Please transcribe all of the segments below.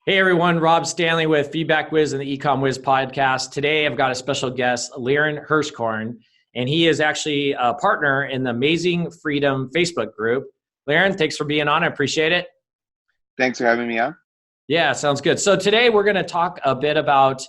Hey everyone, Rob Stanley with FeedbackWhiz and the EcomWhiz podcast. Today I've got a special guest, Liran Hirschkorn, and he is actually a partner in the Amazing Freedom Facebook group. Liran, thanks for being on. I appreciate it. Thanks for having me on. Yeah, sounds good. So today we're going to talk a bit about,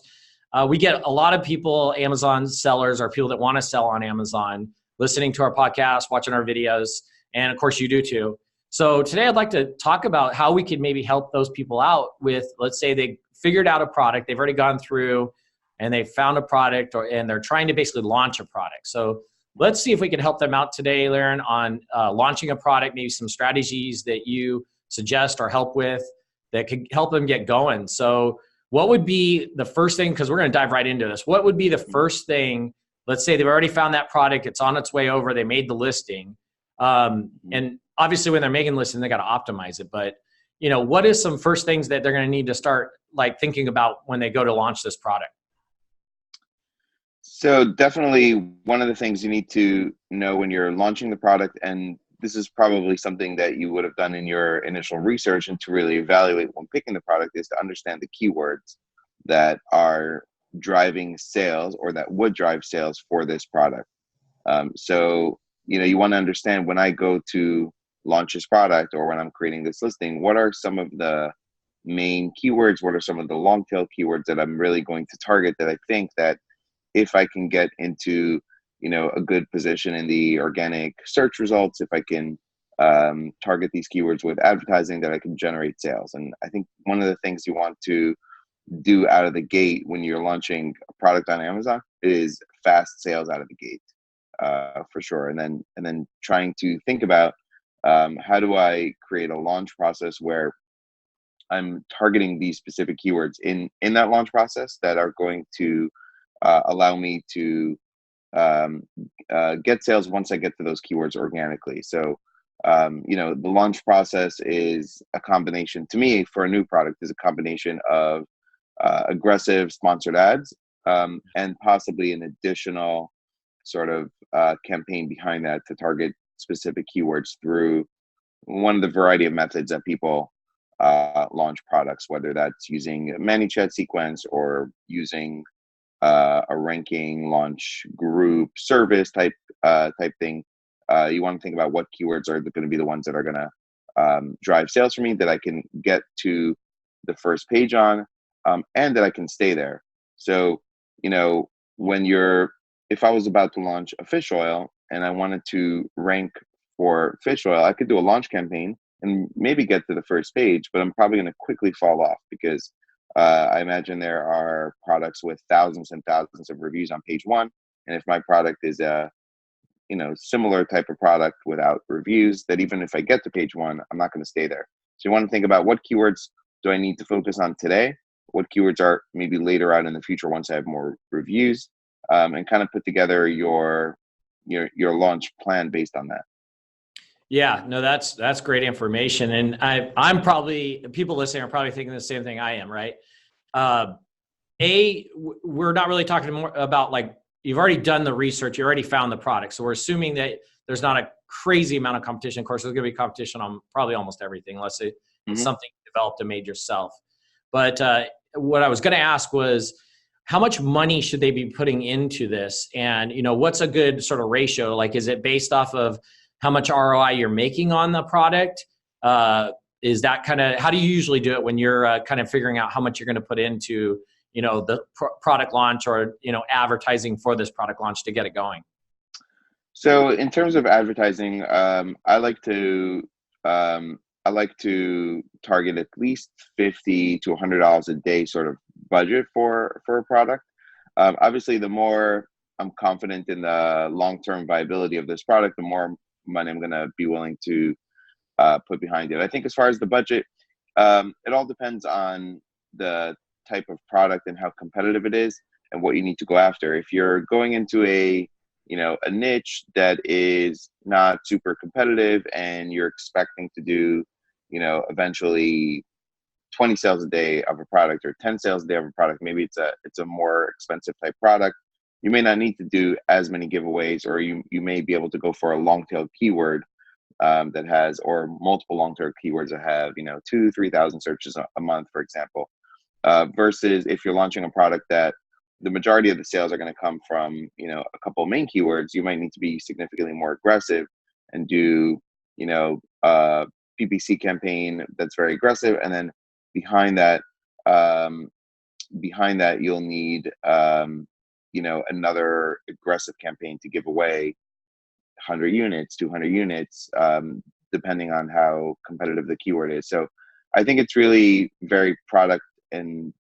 we get a lot of people, Amazon sellers or people that want to sell on Amazon, listening to our podcast, watching our videos, and of course you do too. So today I'd like to talk about how we could maybe help those people out with, let's say they figured out a product, they've already gone through and they found a product and they're trying to basically launch a product. So let's see if we can help them out today, Liran, on launching a product, maybe some strategies that you suggest or help with that could help them get going. So what would be the first thing, because we're going to dive right into this, what would be the first thing, let's say they've already found that product, it's on its way over, they made the listing, and obviously when they're making listing, they got to optimize it. But, you know, what is some first things that they're going to need to start like thinking about when they go to launch this product? So definitely one of the things you need to know when you're launching the product, and this is probably something that you would have done in your initial research and to really evaluate when picking the product, is to understand the keywords that are driving sales or that would drive sales for this product. So, you know, you want to understand when I go to launch this product or when I'm creating this listing, what are some of the main keywords? What are some of the long tail keywords that I'm really going to target, that I think that if I can get into, you know, a good position in the organic search results, if I can target these keywords with advertising, that I can generate sales. And I think one of the things you want to do out of the gate when you're launching a product on Amazon is fast sales out of the gate, for sure. And then trying to think about how do I create a launch process where I'm targeting these specific keywords in that launch process that are going to allow me to get sales once I get to those keywords organically. So, you know, the launch process is a combination, to me, for a new product, is a combination of aggressive sponsored ads and possibly an additional sort of campaign behind that to target specific keywords through one of the variety of methods that people launch products, whether that's using a ManyChat sequence or using a ranking launch group service type thing. You want to think about what keywords are going to be the ones that are going to drive sales for me, that I can get to the first page on, and that I can stay there. So, you know, if I was about to launch a fish oil and I wanted to rank for fish oil, I could do a launch campaign and maybe get to the first page, but I'm probably going to quickly fall off because I imagine there are products with thousands and thousands of reviews on page one. And if my product is a, you know, similar type of product without reviews, that even if I get to page one, I'm not going to stay there. So you want to think about what keywords do I need to focus on today? What keywords are maybe later on in the future once I have more reviews, and kind of put together your launch plan based on that. Yeah, no, that's great information. And I'm probably, people listening are probably thinking the same thing I am, right? We're not really talking more about, like, you've already done the research, you already found the product. So we're assuming that there's not a crazy amount of competition. Of course, there's going to be competition on probably almost everything, unless it's something you developed and made yourself. But what I was going to ask was, how much money should they be putting into this? And, you know, what's a good sort of ratio? Like, is it based off of how much ROI you're making on the product? Is that kind of, how do you usually do it when you're kind of figuring out how much you're going to put into, you know, the product launch or, you know, advertising for this product launch to get it going? So in terms of advertising, I like to target at least $50 to $100 a day sort of budget for a product. Obviously, the more I'm confident in the long-term viability of this product, the more money I'm going to be willing to put behind it. I think as far as the budget, it all depends on the type of product and how competitive it is and what you need to go after. If you're going into a niche that is not super competitive and you're expecting to do, you know, eventually 20 sales a day of a product or 10 sales a day of a product, maybe it's a more expensive type product, you may not need to do as many giveaways, or you may be able to go for a long tail keyword that has, or multiple long-term keywords that have, 2,000-3,000 searches a month, for example, versus if you're launching a product that the majority of the sales are going to come from, a couple of main keywords, you might need to be significantly more aggressive and do, a PPC campaign that's very aggressive. And then behind that, you'll need, another aggressive campaign to give away 100 units, 200 units, depending on how competitive the keyword is. So I think it's really very product and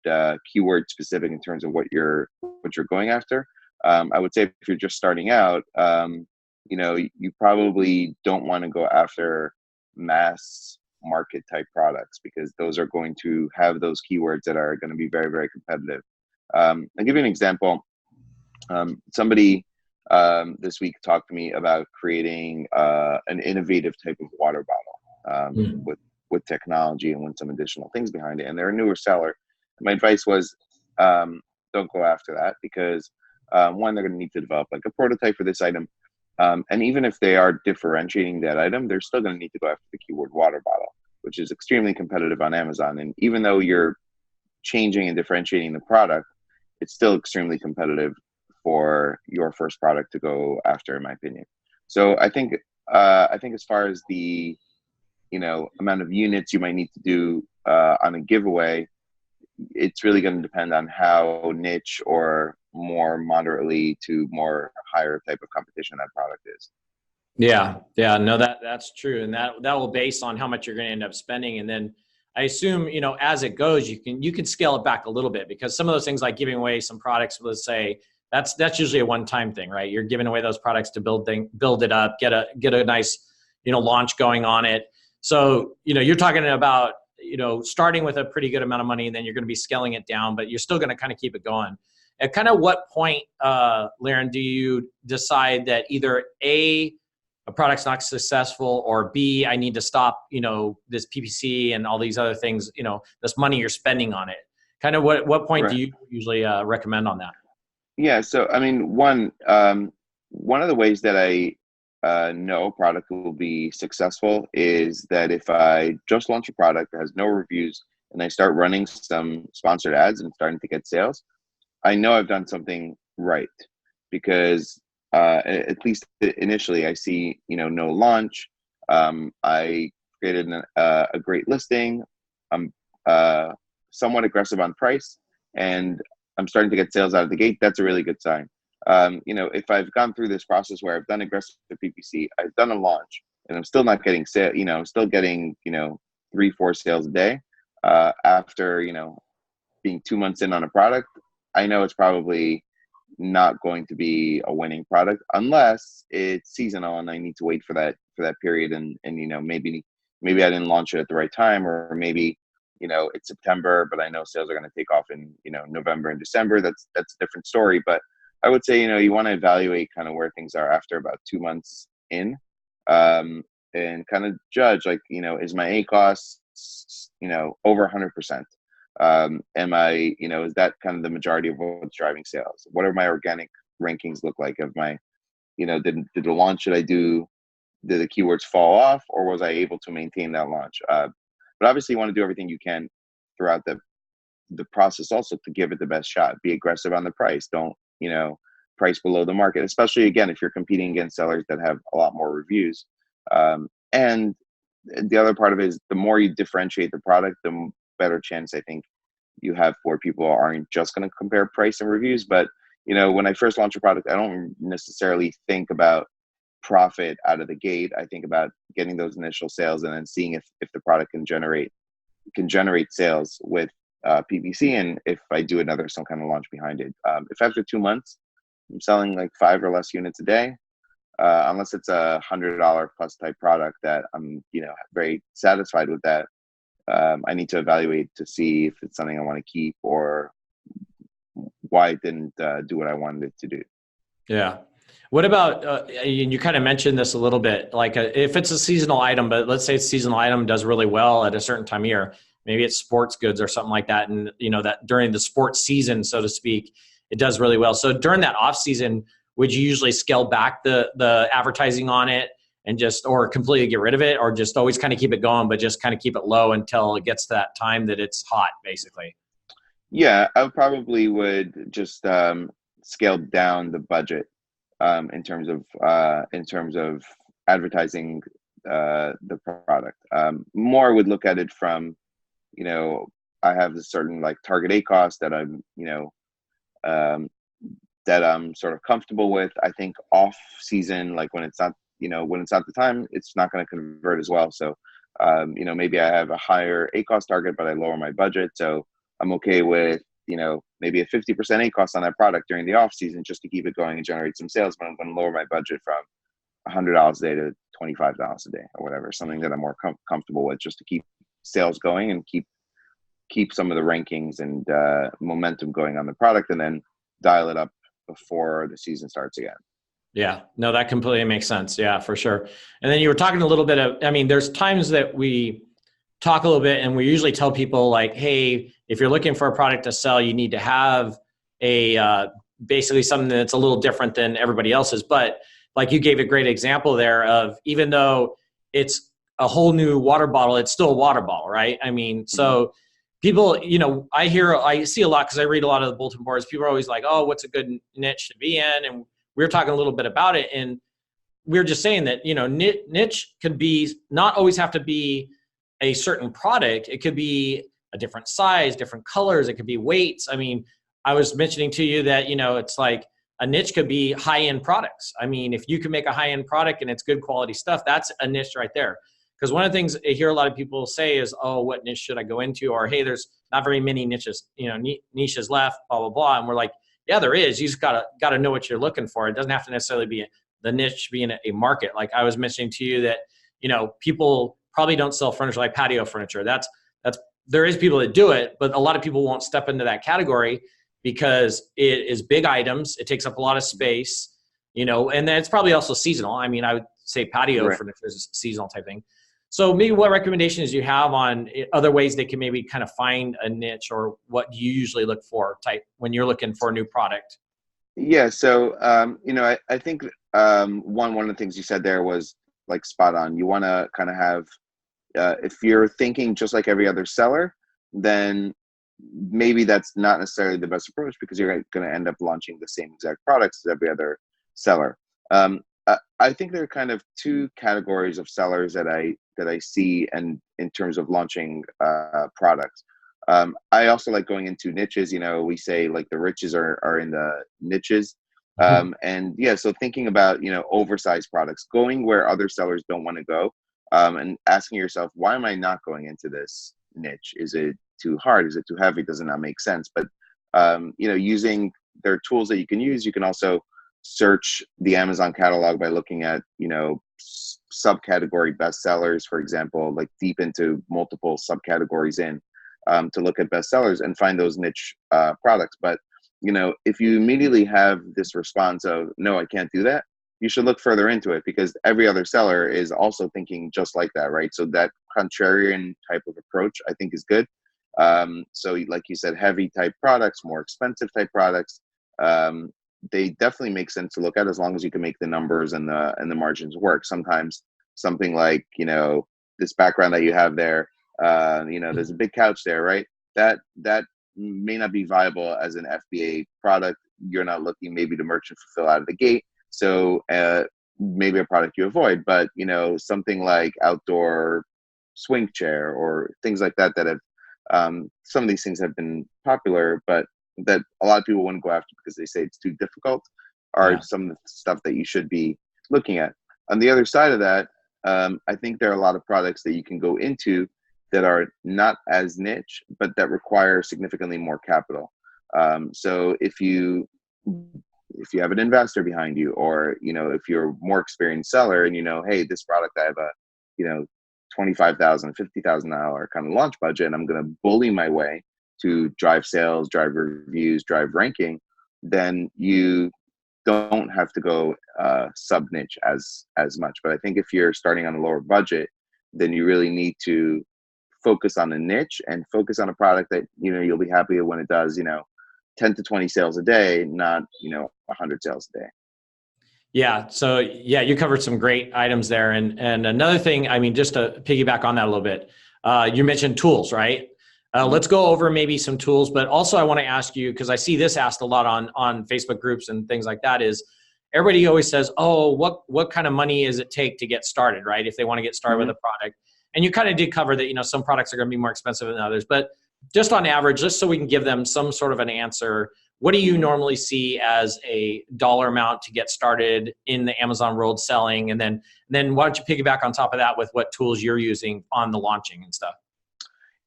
keyword specific in terms of what you're going after. I would say if you're just starting out, you probably don't want to go after mass market type products, because those are going to have those keywords that are going to be very, very competitive. I'll give you an example. Somebody this week talked to me about creating an innovative type of water bottle with technology and with some additional things behind it. And they're a newer seller. My advice was, don't go after that, because one, they're going to need to develop like a prototype for this item. And even if they are differentiating that item, they're still going to need to go after the keyword water bottle, which is extremely competitive on Amazon. And even though you're changing and differentiating the product, it's still extremely competitive for your first product to go after, in my opinion. So I think as far as the amount of units you might need to do on a giveaway, it's really going to depend on how niche or more moderately to more higher type of competition that product is. Yeah, no, that's true, and that will base on how much you're going to end up spending, and then I assume as it goes, you can scale it back a little bit, because some of those things like giving away some products, let's say that's usually a one-time thing, right? You're giving away those products to build it up, get a nice launch going on it. So you're talking about starting with a pretty good amount of money, and then you're going to be scaling it down, but you're still going to kind of keep it going. At kind of what point, Liran, do you decide that either A, a product's not successful, or B, I need to stop, this PPC and all these other things, this money you're spending on it? Kind of what point do you usually recommend on that? Yeah. So, I mean, one of the ways that I know a product will be successful is that if I just launch a product that has no reviews and I start running some sponsored ads and starting to get sales, I know I've done something right, because at least initially I see, no launch. I created a great listing. I'm somewhat aggressive on price, and I'm starting to get sales out of the gate. That's a really good sign. If I've gone through this process where I've done aggressive PPC, I've done a launch, and I'm still not getting sale, I'm still getting, 3-4 sales a day, after, being 2 months in on a product, I know it's probably not going to be a winning product unless it's seasonal and I need to wait for that period. And maybe I didn't launch it at the right time, or maybe, it's September, but I know sales are going to take off in, November and December. That's a different story. But I would say, you want to evaluate kind of where things are after about 2 months in, and kind of judge, like, is my ACoS, over 100%? Am I, is that kind of the majority of what's driving sales? What are my organic rankings look like? Of my, did the launch that I do, did the keywords fall off, or was I able to maintain that launch? But obviously you want to do everything you can throughout the process also to give it the best shot. Be aggressive on the price. Don't, price below the market, especially again, if you're competing against sellers that have a lot more reviews. And the other part of it is the more you differentiate the product, the better chance I think you have for people aren't just going to compare price and reviews. But when I first launch a product, I don't necessarily think about profit out of the gate. I think about getting those initial sales and then seeing if the product can generate sales with PPC, and if I do some kind of launch behind it. If after 2 months I'm selling like 5 or less units a day, unless it's a $100 plus type product that I'm very satisfied with that, I need to evaluate to see if it's something I want to keep, or why it didn't do what I wanted it to do. Yeah. What about, you kind of mentioned this a little bit, like if it's a seasonal item, but let's say it's a seasonal item does really well at a certain time of year, maybe it's sports goods or something like that. And that during the sports season, so to speak, it does really well. So during that off season, would you usually scale back the advertising on it and just, or completely get rid of it, or just always kind of keep it going, but just kind of keep it low until it gets to that time that it's hot, basically? Yeah, I would just scale down the budget in terms of advertising the product. More would look at it from, you know, I have a certain like target A cost that um, I'm sort of comfortable with. I think off season, like when it's not, when it's not the time, it's not going to convert as well. So, maybe I have a higher A cost target, but I lower my budget. So I'm okay with, maybe a 50% A cost on that product during the off season just to keep it going and generate some sales. But I'm going to lower my budget from $100 a day to $25 a day or whatever, something that I'm more comfortable with, just to keep sales going and keep some of the rankings and momentum going on the product, and then dial it up before the season starts again. Yeah, no, that completely makes sense. Yeah, for sure. And then you were talking a little bit of, I mean, there's times that we talk a little bit and we usually tell people like, hey, if you're looking for a product to sell, you need to have basically something that's a little different than everybody else's. But like you gave a great example there of, even though it's a whole new water bottle, it's still a water bottle, right? I mean, so people, I see a lot, because I read a lot of the bulletin boards. People are always like, oh, what's a good niche to be in? And we were talking a little bit about it, and we were just saying that, niche could be, not always have to be a certain product. It could be a different size, different colors. It could be weights. I mean, I was mentioning to you that, it's like a niche could be high-end products. I mean, if you can make a high-end product and it's good quality stuff, that's a niche right there. Because one of the things I hear a lot of people say is, oh, what niche should I go into? Or, hey, there's not very many niches, niches left, blah, blah, blah. And we're like, yeah, there is. You just gotta know what you're looking for. It doesn't have to necessarily be the niche being a market. Like I was mentioning to you that, people probably don't sell furniture like patio furniture. There is people that do it, but a lot of people won't step into that category because it is big items. It takes up a lot of space, and then it's probably also seasonal. I mean, I would say patio furniture is a seasonal type thing. So maybe what recommendations do you have on other ways they can maybe kind of find a niche, or what do you usually look for when you're looking for a new product? Yeah. So, I think one of the things you said there was like spot on. You want to kind of have, if you're thinking just like every other seller, then maybe that's not necessarily the best approach, because you're going to end up launching the same exact products as every other seller. I think there are kind of two categories of sellers that I see, and in terms of launching products. I also like going into niches. We say like the riches are in the niches. And yeah, so thinking about, oversized products, going where other sellers don't want to go, and asking yourself, why am I not going into this niche? Is it too hard? Is it too heavy? Does it not make sense? But, using their tools that you can use, you can also search the Amazon catalog by looking at, subcategory bestsellers, for example, like deep into multiple subcategories to look at bestsellers and find those niche products. But, if you immediately have this response of, no, I can't do that, you should look further into it, because every other seller is also thinking just like that, right? So that contrarian type of approach, I think, is good. So like you said, heavy type products, more expensive type products, they definitely make sense to look at, as long as you can make the numbers and the margins work. Sometimes something like, this background that you have there, there's a big couch there, right? That may not be viable as an FBA product. You're not looking maybe to merchant fulfill out of the gate. So maybe a product you avoid, but something like outdoor swing chair or things like that have some of these things have been popular, but that a lot of people wouldn't go after because they say it's too difficult, are some of the stuff that you should be looking at. On the other side of that, I think there are a lot of products that you can go into that are not as niche, but that require significantly more capital. So if you have an investor behind you, or if you're a more experienced seller and hey, this product, I have a $25,000, $50,000 kind of launch budget, and I'm going to bully my way to drive sales, drive reviews, drive ranking, then you don't have to go sub niche as much. But I think if you're starting on a lower budget, then you really need to focus on a niche and focus on a product that you'll be happy when it does 10 to 20 sales a day, not 100 sales a day. Yeah. So yeah, you covered some great items there. And another thing, I mean, just to piggyback on that a little bit, you mentioned tools, right? Mhm. Let's go over maybe some tools, but also I want to ask you, because I see this asked a lot on Facebook groups and things like that, is everybody always says, oh, what kind of money does it take to get started, right? If they want to get started with Mhm. a product. And you kind of did cover that, some products are going to be more expensive than others, but just on average, just so we can give them some sort of an answer, what do you Mhm. normally see as a dollar amount to get started in the Amazon world selling? And then why don't you piggyback on top of that with what tools you're using on the launching and stuff?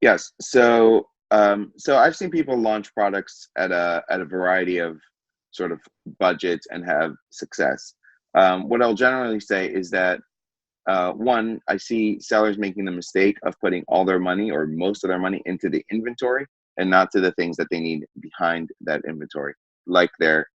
Yes. So I've seen people launch products at a variety of sort of budgets and have success. What I'll generally say is that one, I see sellers making the mistake of putting all their money or most of their money into the inventory and not to the things that they need behind that inventory, like their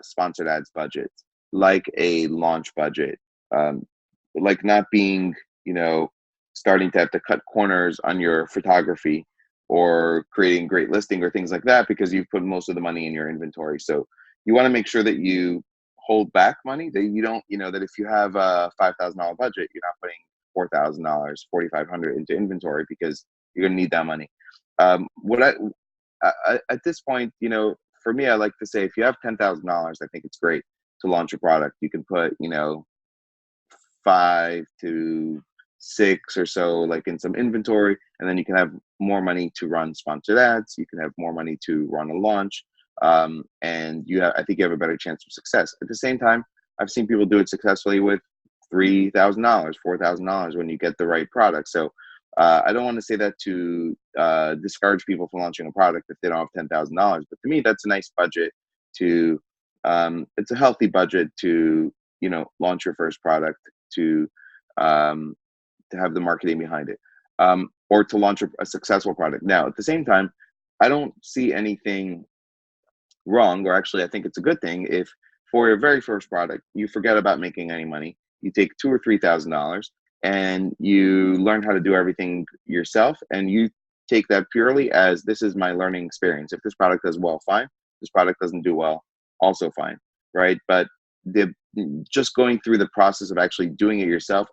sponsored ads budget, like a launch budget, um, like not being, you know, starting to have to cut corners on your photography or creating great listing or things like that because you've put most of the money in your inventory. So you want to make sure that you hold back money, that you don't, that if you have a $5,000 budget, you're not putting $4,000, 4,500 into inventory because you're going to need that money. What at this point, for me, I like to say if you have $10,000, I think it's great to launch a product. You can put, 5 to 6 or so, like in some inventory, and then you can have more money to run sponsored ads. You can have more money to run a launch, and I think you have a better chance of success. At the same time, I've seen people do it successfully with $3,000, $4,000 when you get the right product. So I don't want to say that to discourage people from launching a product if they don't have $10,000. But to me, that's a nice budget to. It's a healthy budget to launch your first product, to um, have the marketing behind it, or to launch a successful product. Now, at the same time, I don't see anything wrong, or actually, I think it's a good thing if for your very first product you forget about making any money. You take $2,000 or $3,000 and you learn how to do everything yourself, and you take that purely as this is my learning experience. If this product does well, fine. This product doesn't do well, also fine, right? But the just going through the process of actually doing it yourself,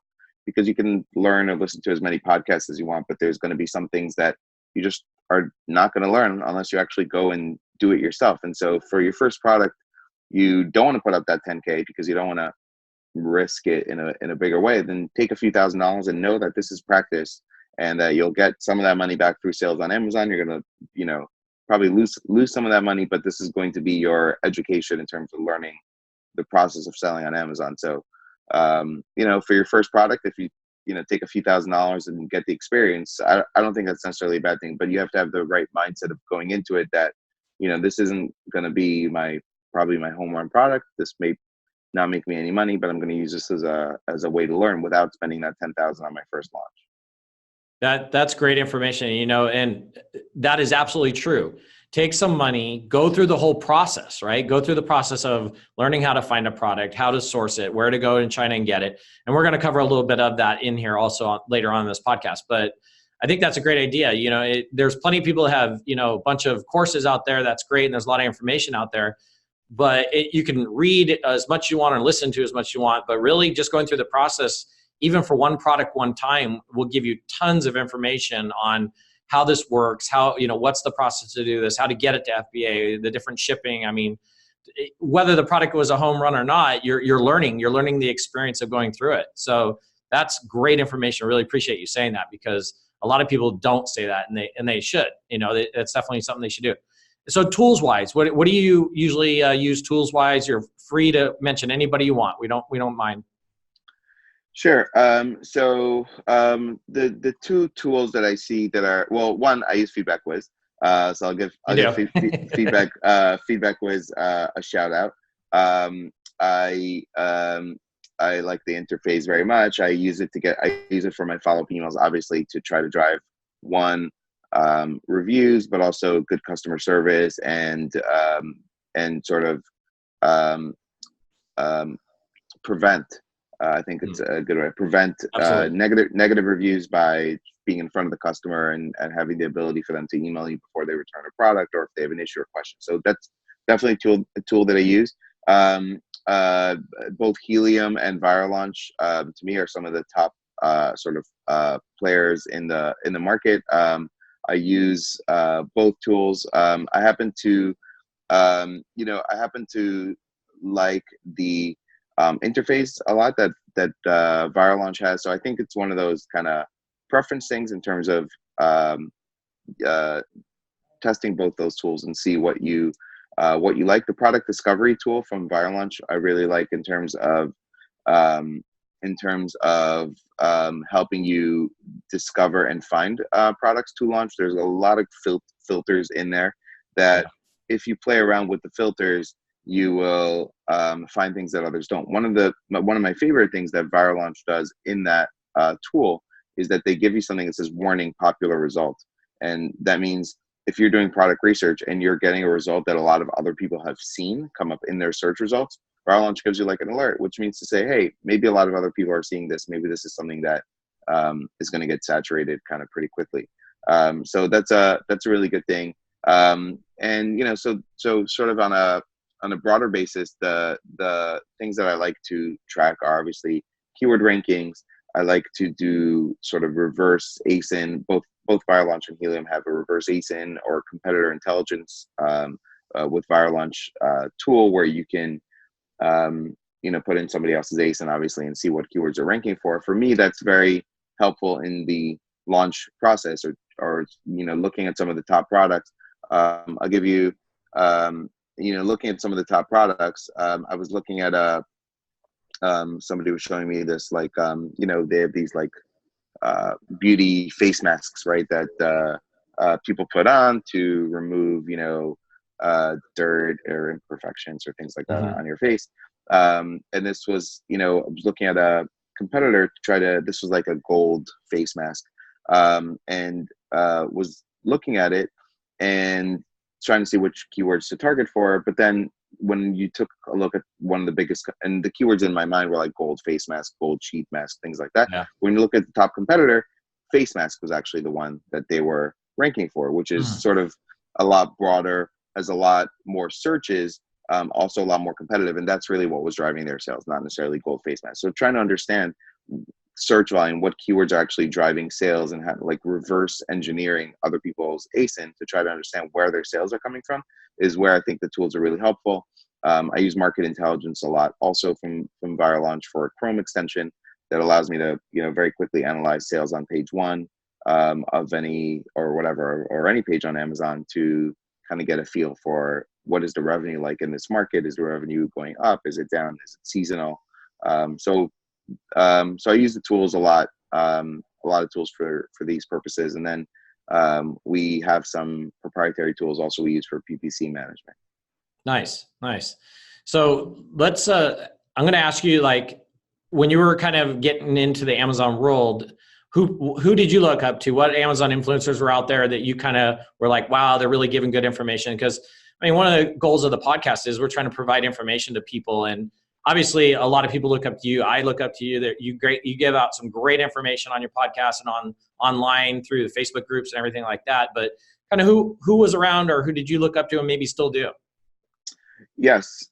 because you can learn or listen to as many podcasts as you want, but there's going to be some things that you just are not going to learn unless you actually go and do it yourself. And so for your first product, you don't want to put up that 10K because you don't want to risk it in a bigger way. Then take a few $1,000s and know that this is practice, and that you'll get some of that money back through sales on Amazon. You're going to, probably lose some of that money, but this is going to be your education in terms of learning the process of selling on Amazon. So, for your first product, if you take a few $1,000s and get the experience, I don't think that's necessarily a bad thing. But you have to have the right mindset of going into it that, this isn't going to be probably my home run product. This may not make me any money, but I'm going to use this as a way to learn without spending that 10,000 on my first launch. That's great information, and that is absolutely true. Take some money, go through the whole process, right? Go through the process of learning how to find a product, how to source it, where to go in China and get it. And we're going to cover a little bit of that in here also later on in this podcast. But I think that's a great idea. There's plenty of people that have, a bunch of courses out there. That's great. And there's a lot of information out there. But you can read as much as you want and listen to as much as you want. But really just going through the process, even for one product one time, will give you tons of information on how this works, how, what's the process to do this, how to get it to FBA, the different shipping. I mean, whether the product was a home run or not, you're learning the experience of going through it. So that's great information. I really appreciate you saying that, because a lot of people don't say that, and they should. It's definitely something they should do. So tools wise, what do you usually use tools wise? You're free to mention anybody you want. We don't mind. Sure. The two tools that I see that are, well, one, I use FeedbackWhiz. So You I'll give do. FeedbackWhiz a shout out. I like the interface very much. I use it for my follow-up emails, obviously, to try to drive one, reviews, but also good customer service and sort of um, um, prevent. I think it's a good way to prevent Absolutely. negative reviews by being in front of the customer and having the ability for them to email you before they return a product or if they have an issue or question. So that's definitely a tool that I use. Both Helium and ViralLaunch, to me, are some of the top players in the market. I use both tools. I happen to like the interface a lot that ViralLaunch has. So I think it's one of those kind of preference things in terms of testing both those tools and see what you like. The product discovery tool from ViralLaunch I really like in terms of helping you discover and find products to launch. There's a lot of filters in there that if you play around with the filters, you will find things that others don't. One of my favorite things that ViralLaunch does in that tool is that they give you something that says warning popular result. And that means if you're doing product research and you're getting a result that a lot of other people have seen come up in their search results, ViralLaunch gives you like an alert, which means to say, hey, maybe a lot of other people are seeing this. Maybe this is something that is going to get saturated kind of pretty quickly. So that's a really good thing. So sort of on a broader basis, the things that I like to track are obviously keyword rankings. I like to do sort of reverse ASIN. Both ViralLaunch and Helium have a reverse ASIN or competitor intelligence with ViralLaunch tool where you can put in somebody else's ASIN obviously and see what keywords are ranking for. For me, that's very helpful in the launch process or looking at some of the top products. I'll give you looking at some of the top products. I was looking at somebody was showing me this, like they have these like beauty face masks, right, that people put on to remove dirt or imperfections or things like that on your face. And this was I was looking at a competitor this was like a gold face mask, and was looking at it and trying to see which keywords to target for. But then when you took a look at one of the biggest, and the keywords in my mind were like gold face mask, gold sheet mask, things like that. Yeah. When you look at the top competitor, face mask was actually the one that they were ranking for, which is sort of a lot broader, has a lot more searches, also a lot more competitive. And that's really what was driving their sales, not necessarily gold face mask. So trying to understand search volume, what keywords are actually driving sales, and how like reverse engineering other people's ASIN to try to understand where their sales are coming from is where I think the tools are really helpful. I use market intelligence a lot also from ViralLaunch for a Chrome extension that allows me to very quickly analyze sales on page one of any or whatever, or any page on Amazon to kind of get a feel for what is the revenue like in this market. Is the revenue going up? Is it down? Is it seasonal? So I use the tools a lot of tools for these purposes. And then we have some proprietary tools also we use for PPC management. Nice. So let's, I'm going to ask you, like, when you were kind of getting into the Amazon world, who did you look up to? What Amazon influencers were out there that you kind of were like, wow, they're really giving good information? Because I mean, one of the goals of the podcast is we're trying to provide information to people, and obviously a lot of people look up to you. I look up to you. That you give out some great information on your podcast and online through the Facebook groups and everything like that. But kind of who was around, or who did you look up to and maybe still do? Yes.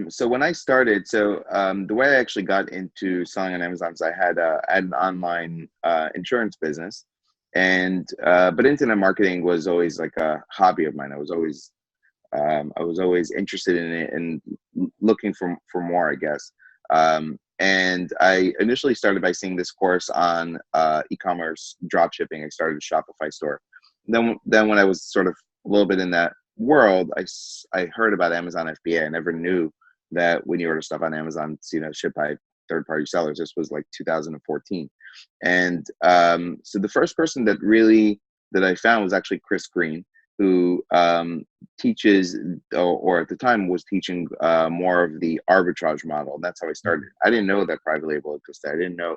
So when I started, the way I actually got into selling on Amazon is I had an online insurance business, and but internet marketing was always like a hobby of mine. I was always interested in it and looking for more, I guess. And I initially started by seeing this course on e-commerce drop shipping. I started a Shopify store. Then when I was sort of a little bit in that world, I heard about Amazon FBA. I never knew that when you order stuff on Amazon, it's shipped by third-party sellers. This was like 2014. And so the first person that I found was actually Chris Green, who teaches, or at the time was teaching more of the arbitrage model. And that's how I started. I didn't know that private label existed. I didn't know,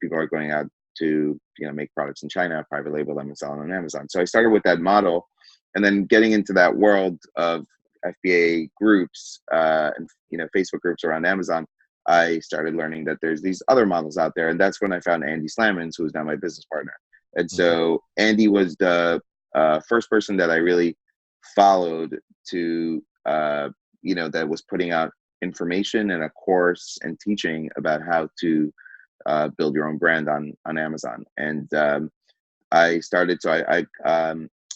people are going out to, make products in China, private label them and sell them on Amazon. So I started with that model, and then getting into that world of FBA groups and, Facebook groups around Amazon, I started learning that there's these other models out there. And that's when I found Andy Slamans, who is now my business partner. And so Andy was the first person that I really followed to, that was putting out information and a course and teaching about how to build your own brand on Amazon. And I started, so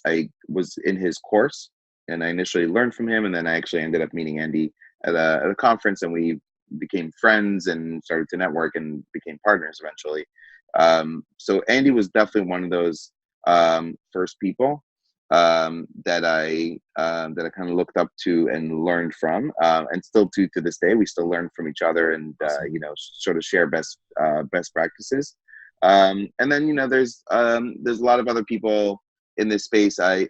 I was in his course, and I initially learned from him, and then I actually ended up meeting Andy at a conference, and we became friends and started to network and became partners eventually. So Andy was definitely one of those first people that I kind of looked up to and learned from, and still to this day we still learn from each other, and you know, sort of share best practices. And then, you know, there's a lot of other people in this space. I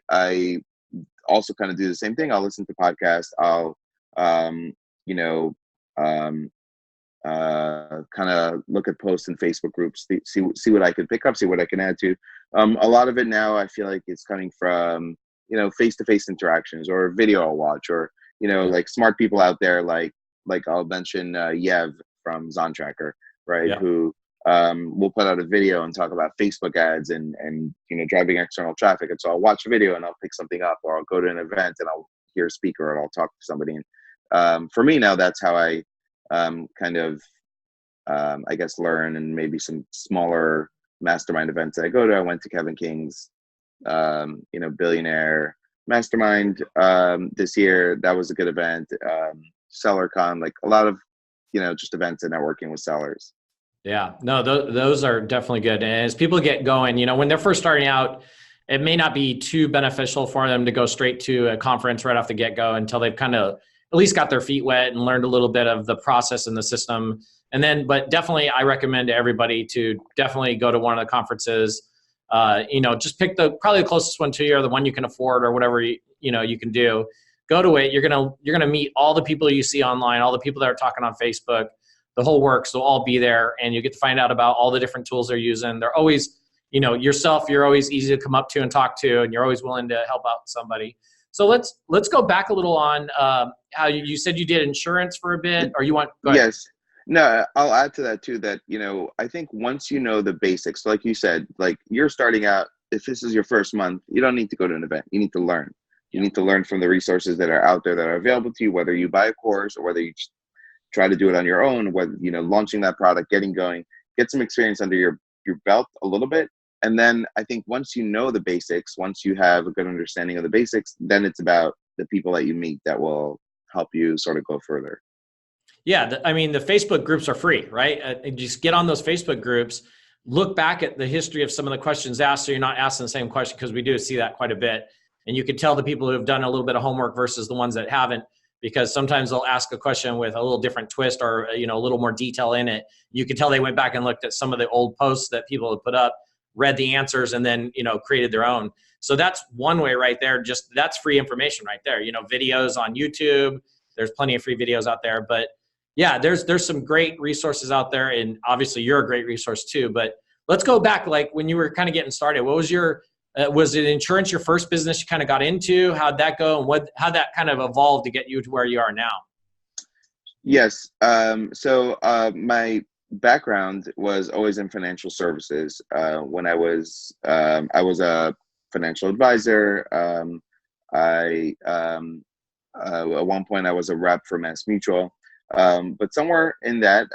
also kind of do the same thing. I'll listen to podcasts. I'll you know, kind of look at posts in Facebook groups, see what I can pick up, see what I can add to. A lot of it now, I feel like it's coming from, you know, face-to-face interactions or video I'll watch, or, you know, like smart people out there, like I'll mention Yev from Zontracker, right? Yeah. Who will put out a video and talk about Facebook ads and, you know, driving external traffic. And so I'll watch a video and I'll pick something up, or I'll go to an event and I'll hear a speaker and I'll talk to somebody. And for me now, that's how I kind of, I guess, learn. And maybe some smaller mastermind events that I go to. I went to Kevin King's, you know, billionaire mastermind this year. That was a good event. SellerCon, like a lot of, you know, just events and networking with sellers. Yeah, no, those are definitely good. And as people get going, you know, when they're first starting out, it may not be too beneficial for them to go straight to a conference right off the get-go until they've kind of at least got their feet wet and learned a little bit of the process and the system. And then, but definitely I recommend to everybody to definitely go to one of the conferences. You know, just pick probably the closest one to you, or the one you can afford, or whatever you know you can do. Go to it. You're gonna meet all the people you see online, all the people that are talking on Facebook. The whole works will all be there, and you get to find out about all the different tools they're using. They're always, you know, yourself, you're always easy to come up to and talk to, and you're always willing to help out somebody. So let's go back a little on how you said you did insurance for a bit, or you want, go ahead. Yes. No, I'll add to that too, that, you know, I think once you know the basics, like you said, like you're starting out, if this is your first month, you don't need to go to an event. You need to learn. You need to learn from the resources that are out there that are available to you, whether you buy a course or whether you try to do it on your own, whether, you know, launching that product, getting going, get some experience under your belt a little bit. And then I think once you know the basics, once you have a good understanding of the basics, then it's about the people that you meet that will help you sort of go further. Yeah, I mean, the Facebook groups are free, right? Just get on those Facebook groups, look back at the history of some of the questions asked, so you're not asking the same question, because we do see that quite a bit. And you can tell the people who have done a little bit of homework versus the ones that haven't, because sometimes they'll ask a question with a little different twist, or, you know, a little more detail in it. You can tell they went back and looked at some of the old posts that people had put up, read the answers, and then, you know, created their own. So that's one way right there. Just that's free information right there. You know, videos on YouTube, there's plenty of free videos out there. But yeah, there's some great resources out there, and obviously you're a great resource too. But let's go back, like when you were kind of getting started. What was your was it insurance your first business you kind of got into? How'd that go, and how'd that kind of evolve to get you to where you are now? Yes. So my background was always in financial services. When I was a financial advisor. At one point I was a rep for Mass Mutual. But somewhere in that,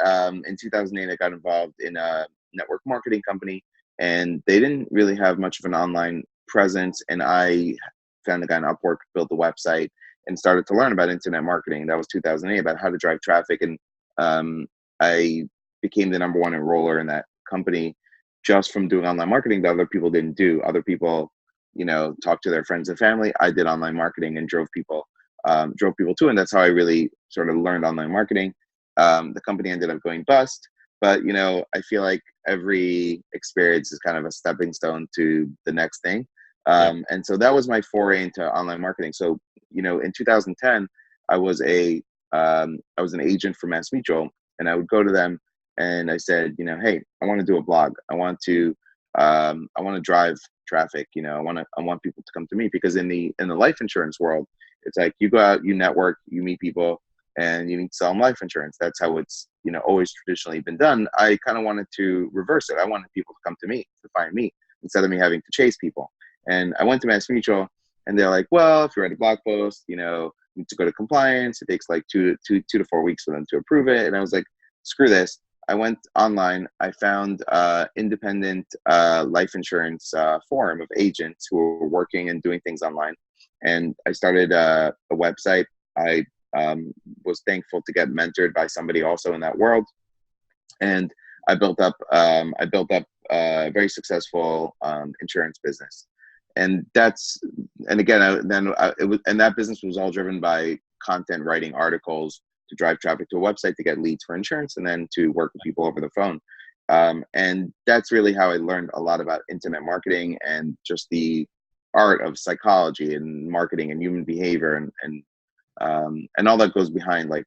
in 2008, I got involved in a network marketing company, and they didn't really have much of an online presence. And I found a guy on Upwork, built the website, and started to learn about internet marketing. That was 2008, about how to drive traffic. And I became the #1 enroller in that company just from doing online marketing that other people didn't do. Other people, you know, talked to their friends and family. I did online marketing and drove people to, and that's how I really sort of learned online marketing. The company ended up going bust, but, you know, I feel like every experience is kind of a stepping stone to the next thing. And so that was my foray into online marketing. So, you know, in 2010, I was an agent for Mass Mutual, and I would go to them and I said, you know, hey, I want to do a blog. I want to drive traffic. You know, I want people to come to me, because in the life insurance world, it's like you go out, you network, you meet people, and you need to sell them life insurance. That's how it's, you know, always traditionally been done. I kind of wanted to reverse it. I wanted people to come to me, to find me, instead of me having to chase people. And I went to Mass Mutual, and they're like, well, if you write a blog post, you know, need to go to compliance. It takes like two to 4 weeks for them to approve it. And I was like, screw this. I went online. I found independent life insurance forum of agents who were working and doing things online. And I started a website. I was thankful to get mentored by somebody also in that world. And I built up a very successful insurance business. And that business was all driven by content, writing articles to drive traffic to a website to get leads for insurance, and then to work with people over the phone. And that's really how I learned a lot about internet marketing and just the art of psychology and marketing and human behavior and all that goes behind like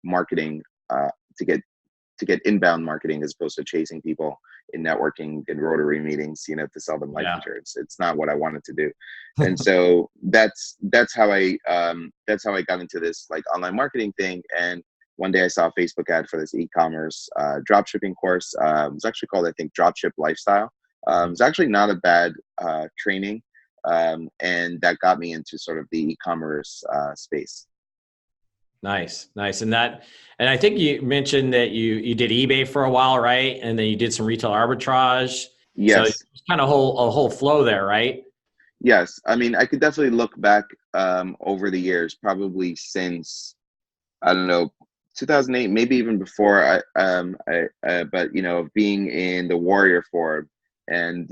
marketing to get inbound marketing as opposed to chasing people in networking and Rotary meetings, to sell them life insurance. It's not what I wanted to do. And so that's how I got into this like online marketing thing. And one day I saw a Facebook ad for this e-commerce dropshipping course. It was actually called, I think, Dropship Lifestyle. It's actually not a bad training. And that got me into sort of the e-commerce space. Nice. And I think you mentioned that you did eBay for a while, right? And then you did some retail arbitrage. Yes. So it's kind of a whole flow there, right? Yes. I mean, I could definitely look back over the years, probably since, I don't know, 2008, maybe even before. But being in the Warrior Forum and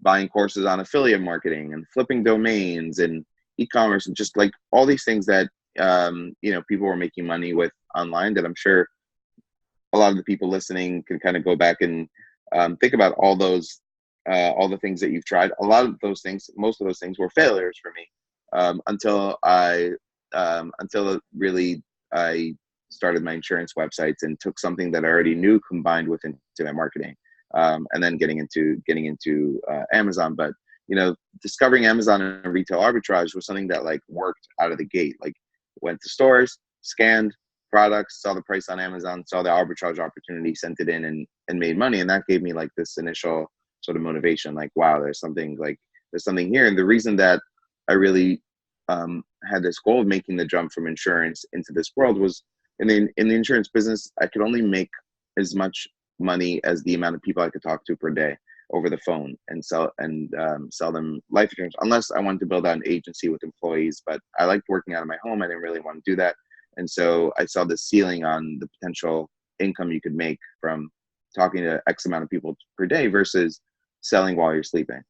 buying courses on affiliate marketing and flipping domains and e-commerce and just like all these things that people were making money with online, that I'm sure a lot of the people listening can kind of go back and think about all the things that you've tried. A lot of those things, most of those things were failures for me until I started my insurance websites and took something that I already knew combined with internet marketing, and then getting into Amazon. But discovering Amazon and retail arbitrage was something that like worked out of the gate. Like, went to stores, scanned products, saw the price on Amazon, saw the arbitrage opportunity, sent it in and made money. And that gave me like this initial sort of motivation, like, wow, there's something here. And the reason that I really had this goal of making the jump from insurance into this world was in the insurance business, I could only make as much money as the amount of people I could talk to per day over the phone and sell them life insurance, unless I wanted to build out an agency with employees. But I liked working out of my home. I didn't really want to do that. And so I saw the ceiling on the potential income you could make from talking to X amount of people per day versus selling while you're sleeping.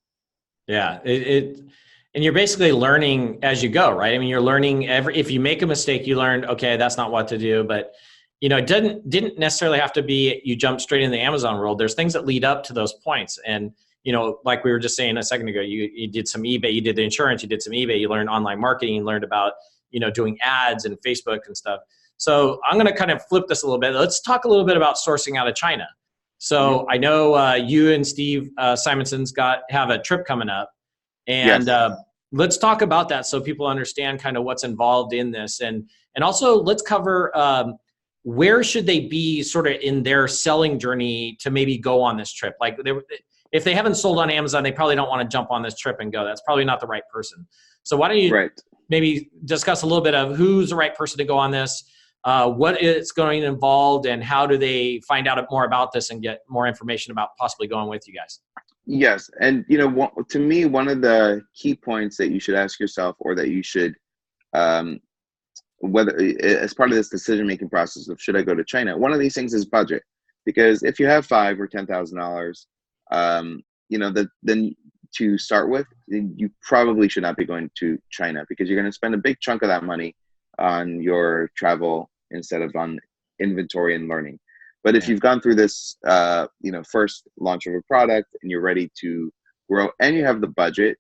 Yeah. And you're basically learning as you go, right? I mean, you're learning if you make a mistake, you learn, okay, that's not what to do. But it didn't necessarily have to be you jump straight into the Amazon world. There's things that lead up to those points. And, like we were just saying a second ago, you did some eBay, you did the insurance, you did some eBay, you learned online marketing, you learned about, doing ads and Facebook and stuff. So I'm going to kind of flip this a little bit. Let's talk a little bit about sourcing out of China. So I know you and Steve Simonson's have a trip coming up. And let's talk about that so people understand kind of what's involved in this. And also let's cover where should they be sort of in their selling journey to maybe go on this trip? Like if they haven't sold on Amazon, they probably don't want to jump on this trip and go. That's probably not the right person. So why don't you maybe discuss a little bit of who's the right person to go on this, what it's going to involve, and how do they find out more about this and get more information about possibly going with you guys? Yes. And, to me, one of the key points that you should ask yourself, or that you should, whether as part of this decision-making process of should I go to China, one of these things is budget. Because if you have $5,000 or $10,000, then to start with, you probably should not be going to China, because you're going to spend a big chunk of that money on your travel instead of on inventory and learning. But if you've gone through this, first launch of a product and you're ready to grow and you have the budget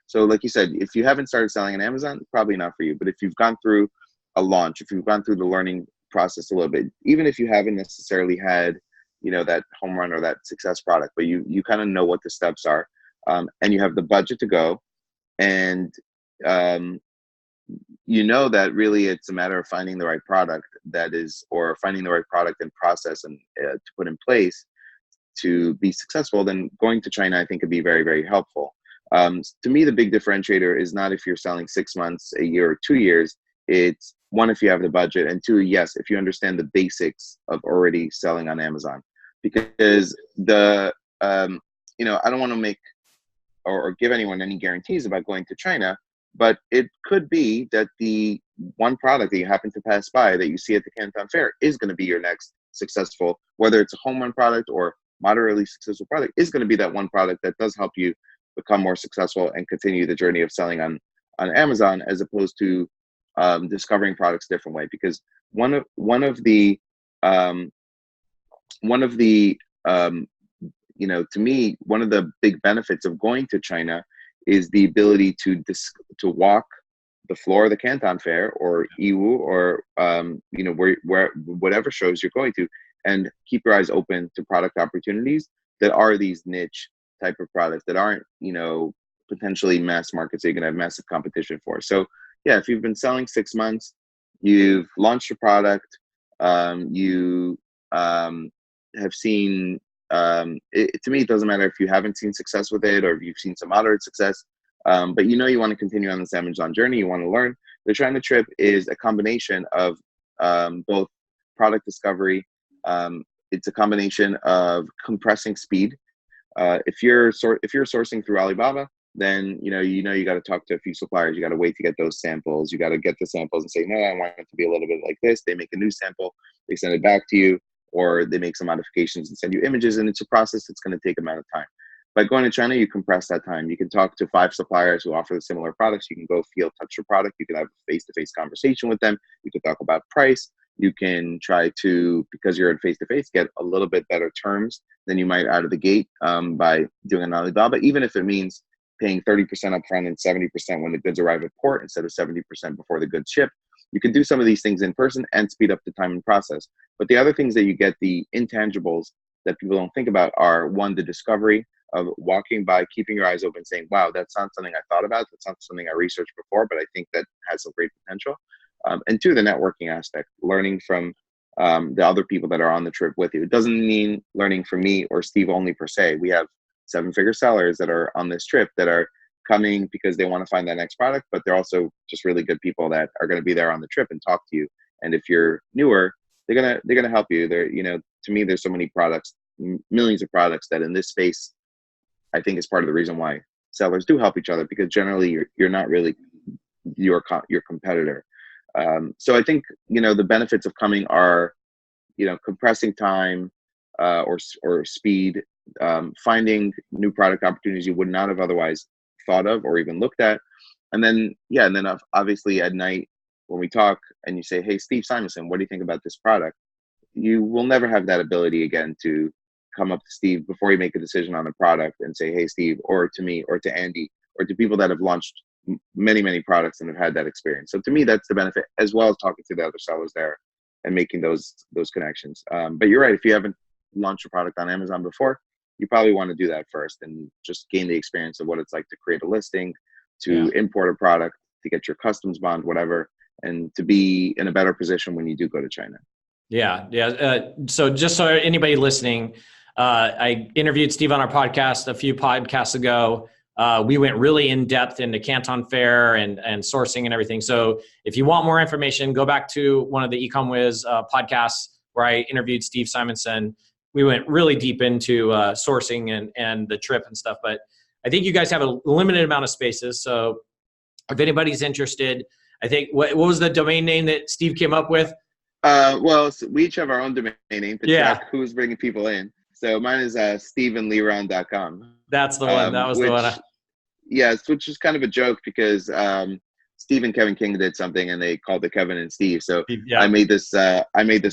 so like you said, if you haven't started selling on Amazon, probably not for you. But if you've gone through a launch, if you've gone through the learning process a little bit, even if you haven't necessarily had, that home run or that success product, but you kind of know what the steps are, and you have the budget to go, and that really it's a matter of finding the right product or finding the right product and process and to put in place to be successful, then going to China, I think, could be very, very helpful. To me, the big differentiator is not if you're selling 6 months, a year, or 2 years. It's one, if you have the budget, and two, yes, if you understand the basics of already selling on Amazon. Because I don't want to make or give anyone any guarantees about going to China, but it could be that the one product that you happen to pass by that you see at the Canton Fair is going to be your next successful, whether it's a home run product or moderately successful product, is going to be that one product that does help you become more successful and continue the journey of selling on Amazon, as opposed to discovering products a different way. Because one of the to me, one of the big benefits of going to China is the ability to walk the floor of the Canton Fair or EWU or where whatever shows you're going to, and keep your eyes open to product opportunities that are these niche type of products that aren't potentially mass markets that you're gonna have massive competition for. So yeah, if you've been selling 6 months, you've launched a product, you have seen. To me, it doesn't matter if you haven't seen success with it or if you've seen some moderate success, but you want to continue on this Amazon journey, you want to learn. The China trip is a combination of both product discovery. It's a combination of compressing speed. If you're sourcing through Alibaba, then you got to talk to a few suppliers. You got to wait to get those samples. You got to get the samples and say, no, I want it to be a little bit like this. They make a new sample, they send it back to you, or they make some modifications and send you images, and it's a process that's going to take amount of time. By going to China, you compress that time. You can talk to 5 suppliers who offer the similar products. You can go feel, touch your product. You can have a face-to-face conversation with them. You can talk about price. You can try to, because you're in face-to-face, get a little bit better terms than you might out of the gate by doing an Alibaba, even if it means paying 30% upfront and 70% when the goods arrive at port instead of 70% before the goods ship. You can do some of these things in person and speed up the time and process. But the other things that you get, the intangibles that people don't think about, are one, the discovery of walking by, keeping your eyes open, saying, wow, that's not something I thought about. That's not something I researched before, but I think that has some great potential. And two, the networking aspect, learning from the other people that are on the trip with you. It doesn't mean learning from me or Steve only per se. We have 7-figure sellers that are on this trip that are coming because they want to find that next product, but they're also just really good people that are going to be there on the trip and talk to you. And if you're newer, they're gonna help you. To me, there's so many products, millions of products, that in this space, I think is part of the reason why sellers do help each other, because generally you're not really your competitor. So I think the benefits of coming are compressing time or speed, finding new product opportunities you would not have otherwise thought of or even looked at. And then obviously at night when we talk and you say, hey, Steve Simonson, what do you think about this product? You will never have that ability again to come up to Steve before you make a decision on a product and say, hey, Steve, or to me, or to Andy, or to people that have launched many, many products and have had that experience. So to me, that's the benefit, as well as talking to the other sellers there and making those connections. But you're right. If you haven't launched a product on Amazon before, you probably want to do that first and just gain the experience of what it's like to create a listing, to import a product, to get your customs bond, whatever, and to be in a better position when you do go to China. So just so anybody listening, I interviewed Steve on our podcast a few podcasts ago. We went really in depth into Canton Fair and sourcing and everything. So if you want more information, go back to one of the EcomWhiz podcasts where I interviewed Steve Simonson. We went really deep into sourcing and the trip and stuff. But I think you guys have a limited amount of spaces. So if anybody's interested, I think, what was the domain name that Steve came up with? Well, so we each have our own domain name to track who's bringing people in. So mine is stevenliran.com. That's the one. That was the one. Yes, which is kind of a joke because Steve and Kevin King did something and they called it Kevin and Steve. So I made this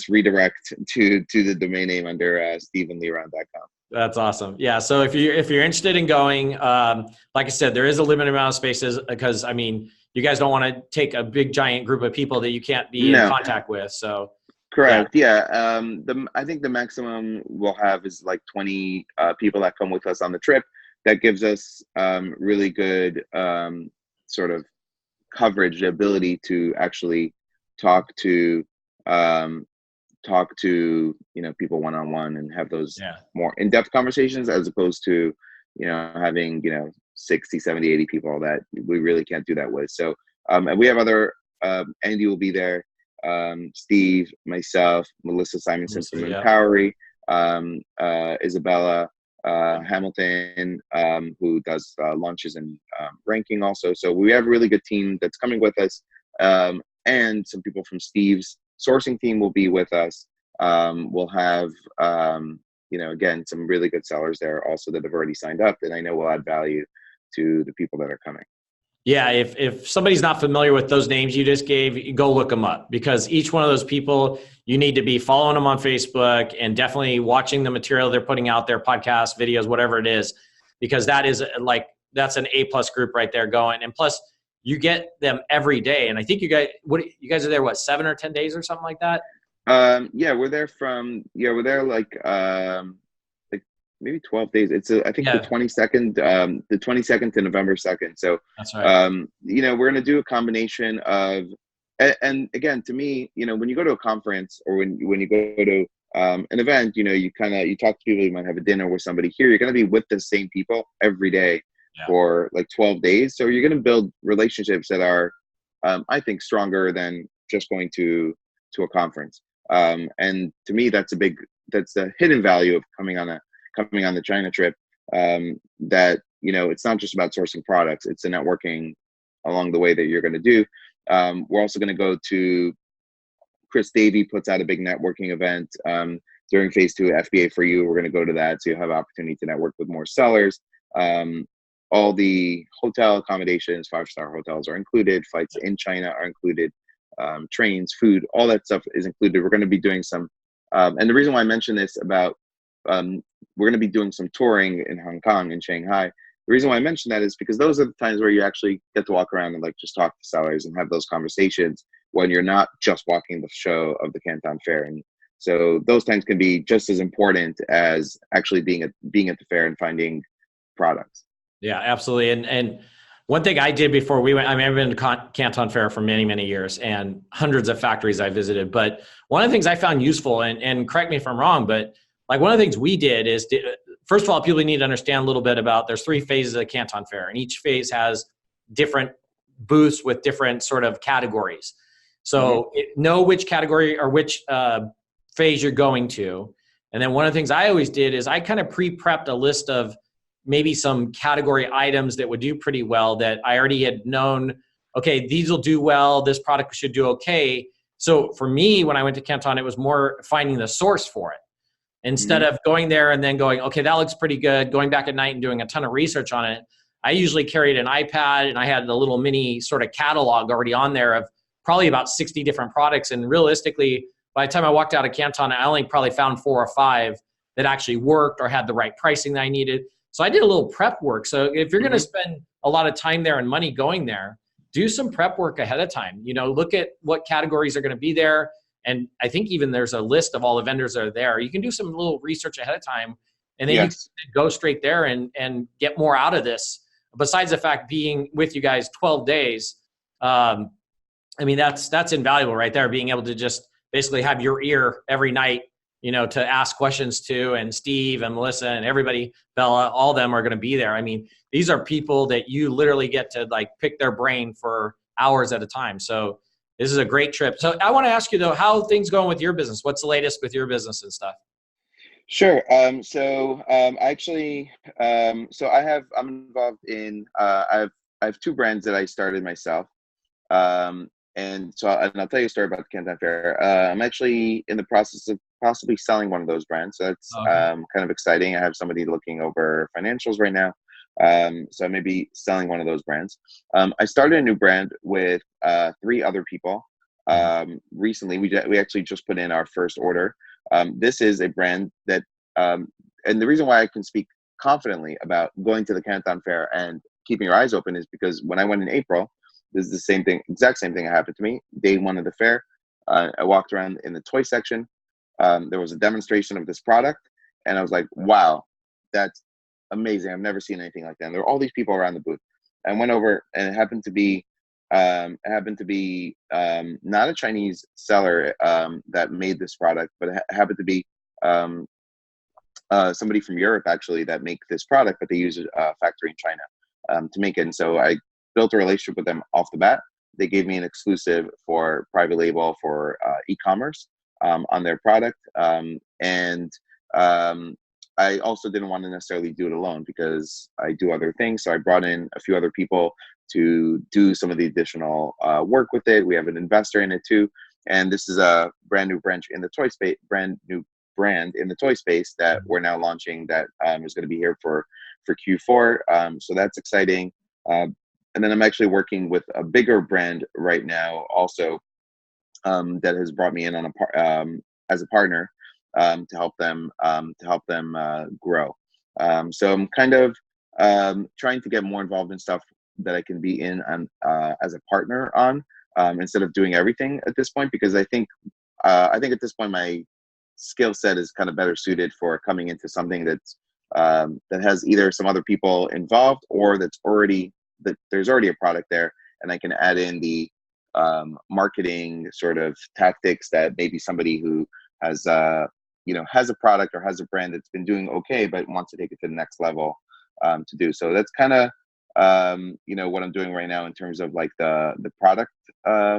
redirect to the domain name under stevenliran.com. That's awesome. Yeah. So if you're interested in going, like I said, there is a limited amount of spaces because you guys don't want to take a big giant group of people that you can't be in contact with. So correct. Yeah. I think the maximum we'll have is like 20 people that come with us on the trip. That gives us really good sort of coverage, the ability to actually talk to people one-on-one and have those more in-depth conversations, as opposed to having 60, 70, 80 people that we really can't do that with. So, and we have other, Andy will be there, Steve, myself, Melissa Simonson from Empowery, Isabella Hamilton, who does launches and ranking also. So we have a really good team that's coming with us, and some people from Steve's sourcing team will be with us. We'll have, again, some really good sellers there also that have already signed up that I know will add value to the people that are coming. Yeah, if somebody's not familiar with those names you just gave, go look them up, because each one of those people, you need to be following them on Facebook and definitely watching the material they're putting out there, podcasts, videos, whatever it is, because that's an A+ group right there going. And plus, you get them every day. And I think you guys are there, 7 or 10 days or something like that? Yeah, we're there like maybe 12 days. It's the 22nd to November 2nd. So that's right. We're going to do a combination of, and again, to me, when you go to a conference or when you go to an event, you talk to people, you might have a dinner with somebody. Here you're going to be with the same people every day for like 12 days. So you're going to build relationships that are, I think, stronger than just going to a conference. And to me, that's the hidden value of coming on the China trip, that, it's not just about sourcing products, it's the networking along the way that you're going to do. We're also going to go to, Chris Davey puts out a big networking event during phase 2 FBA for You. We're going to go to that, so you'll have opportunity to network with more sellers. All the hotel accommodations, 5-star hotels are included, flights in China are included, trains, food, all that stuff is included. We're going to be doing some, and the reason why I mentioned this about, we're going to be doing some touring in Hong Kong and Shanghai. The reason why I mention that is because those are the times where you actually get to walk around and just talk to sellers and have those conversations when you're not just walking the show of the Canton Fair. And so those times can be just as important as actually being at the fair and finding products. Yeah, absolutely. And one thing I did before we went, I've been to Canton Fair for many, many years and hundreds of factories I visited. But one of the things I found useful, and correct me if I'm wrong, but one of the things we did is, first of all, people need to understand a little bit about, there's 3 phases of the Canton Fair, and each phase has different booths with different sort of categories. So know which category or which phase you're going to. And then one of the things I always did is I kind of pre-prepped a list of maybe some category items that would do pretty well that I already had known, okay, these will do well, this product should do okay. So for me, when I went to Canton, it was more finding the source for it. Instead of going there and then going, okay, that looks pretty good, going back at night and doing a ton of research on it, I usually carried an iPad and I had a little mini sort of catalog already on there of probably about 60 different products. And realistically, by the time I walked out of Canton, I only probably found 4 or 5 that actually worked or had the right pricing that I needed. So I did a little prep work. So if you're going to spend a lot of time there and money going there, do some prep work ahead of time. Look at what categories are going to be there. And I think even there's a list of all the vendors that are there. You can do some little research ahead of time, and then you can go straight there and get more out of this. Besides the fact being with you guys 12 days, that's invaluable right there, being able to just basically have your ear every night, to ask questions to, and Steve and Melissa and everybody, Bella, all of them are going to be there. These are people that you literally get to pick their brain for hours at a time. So this is a great trip. So I want to ask you though, how are things going with your business? What's the latest with your business and stuff? Sure. I'm involved in, I have 2 brands that I started myself. And I'll tell you a story about the Canton Fair. I'm actually in the process of possibly selling one of those brands. So that's kind of exciting. I have somebody looking over financials right now. So I may be selling one of those brands. I started a new brand with 3 other people. Recently, we actually just put in our first order. This is a brand that, and the reason why I can speak confidently about going to the Canton Fair and keeping your eyes open is because when I went in April, this is the same thing, exact same thing that happened to me. Day 1 of the fair, I walked around in the toy section. There was a demonstration of this product, and I was like, wow, that's amazing. I've never seen anything like that. And there were all these people around the booth. I went over, and it happened to be not a Chinese seller that made this product, but it happened to be somebody from Europe actually that make this product, but they use a factory in China. to make it. And so I built a relationship with them off the bat. They gave me an exclusive for private label for e-commerce on their product. And I also didn't want to necessarily do it alone because I do other things. So I brought in a few other people to do some of the additional work with it. We have an investor in it too. And this is a brand new branch in the toy space, brand new brand in the toy space that we're now launching that is going to be here for Q4. So that's exciting. And then I'm actually working with a bigger brand right now also that has brought me in on as a partner to help them grow. So I'm kind of trying to get more involved in stuff that I can be in as a partner on instead of doing everything at this point, because I think at this point my skill set is kind of better suited for coming into something that's that has either some other people involved or that there's already a product there, and I can add in the marketing sort of tactics that maybe somebody who has has a product or has a brand that's been doing okay but wants to take it to the next level to do. So that's kind of what I'm doing right now in terms of like the product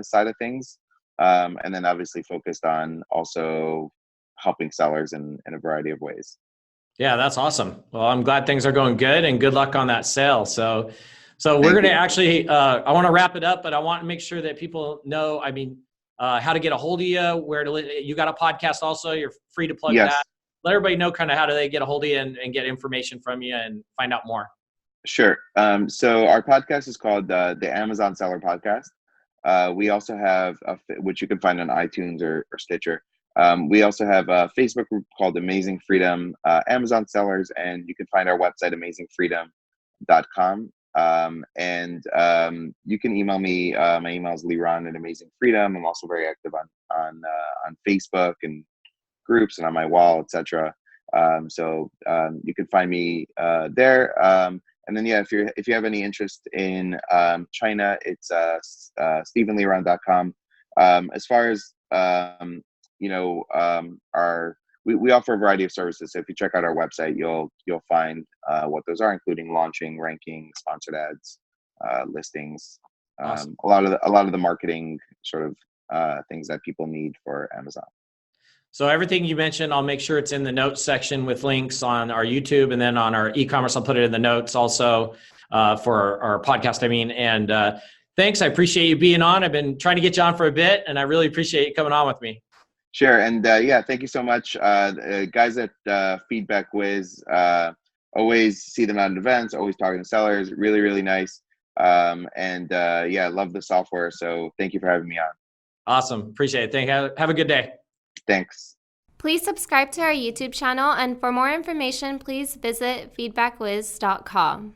side of things, and then obviously focused on also helping sellers in a variety of ways. Yeah, that's awesome. Well, I'm glad things are going good, and good luck on that sale. So we're going to actually, I want to wrap it up, but I want to make sure that people know, how to get a hold of you, you got a podcast also, you're free to plug that. Let everybody know kind of how do they get a hold of you and get information from you and find out more. Sure. So our podcast is called the Amazon Seller Podcast. We also have, which you can find on iTunes or Stitcher. We also have a Facebook group called Amazing Freedom Amazon Sellers, and you can find our website, amazingfreedom.com. And you can email me. My email is Liran at Amazing Freedom. I'm also very active on Facebook and groups and on my wall, etc. So you can find me there. And then if you have any interest in China, it's StephenLiran.com. As far as we offer a variety of services. So if you check out our website, you'll find what those are, including launching, ranking, sponsored ads, listings, awesome. a lot of the marketing sort of things that people need for Amazon. So everything you mentioned, I'll make sure it's in the notes section with links on our YouTube, and then on our e-commerce, I'll put it in the notes also for our podcast. And thanks. I appreciate you being on. I've been trying to get you on for a bit, and I really appreciate you coming on with me. Sure. And thank you so much. Guys at FeedbackWhiz, always see them out at events, always talking to sellers, really, really nice. I love the software. So thank you for having me on. Awesome. Appreciate it. Have a good day. Thanks. Please subscribe to our YouTube channel, and for more information, please visit feedbackwhiz.com.